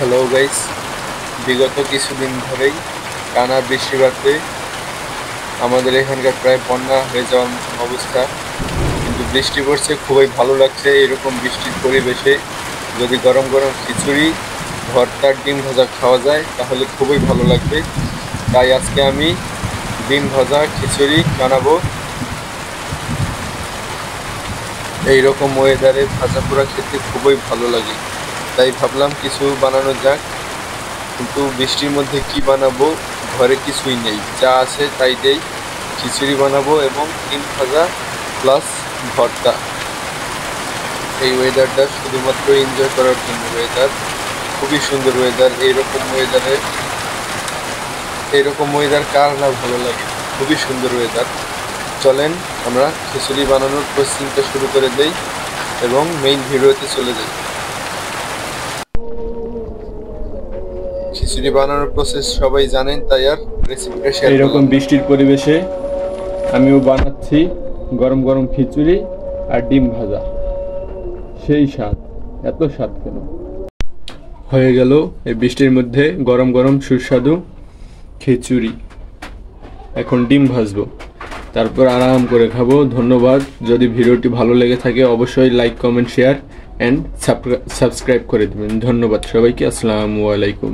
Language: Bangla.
হ্যালো গাইস, বিগত কিছুদিন ধরেই টানা বৃষ্টিপাতে আমাদের এখানকার প্রায় বন্যা হয়ে যাওয়ার মতন অবস্থা। কিন্তু বৃষ্টি পড়ছে, খুবই ভালো লাগছে। এরকম বৃষ্টির পরিবেশে যদি গরম গরম খিচুড়ি, ভর্তার ডিম ভাজা খাওয়া যায় তাহলে খুবই ভালো লাগবে। তাই আজকে আমি ডিম ভাজা খিচুড়ি বানাবো। এইরকম ওয়েদারে ভাজা পোড়া খেতে খুবই ভালো লাগে, তাই ভাবলাম কিছু বানানো যাক। কিন্তু বৃষ্টির মধ্যে কি বানাবো, ঘরে কিছুই নেই, যা আছে তাই দেই। খিচুড়ি বানাবো এবং ডিম ভাজা প্লাস ভর্তা। এই ওয়েদারটা শুধুমাত্র এনজয় করার জন্য ওয়েদার, খুবই সুন্দর ওয়েদার। এইরকম ওয়েদার কার না ভালো লাগে, খুবই সুন্দর ওয়েদার। চলেন আমরা খিচুড়ি বানানোর প্রসেসিংটা শুরু করে দেই এবং মেইন ভিডিওতে চলে যাই। খিচুড়ি বানানোর প্রসেস সবাই জানেন, তাই আর রেসিপিটা শেয়ার করলাম। এইরকম বৃষ্টির পরিবেশে আমিও বানাচ্ছি গরম গরম খিচুড়ি আর ডিম ভাজা। সেই স্বাদ, এত স্বাদ কেন! হয়ে গেল এই বৃষ্টির মধ্যে গরম গরম সুস্বাদু খিচুড়ি। এখন ডিম ভাজবো, তারপর আরাম করে খাবো। ধন্যবাদ। যদি ভিডিওটি ভালো লেগে থাকে অবশ্যই like, comment, share and subscribe করে দেবেন। ধন্যবাদ সবাইকে। আসসালামু আলাইকুম।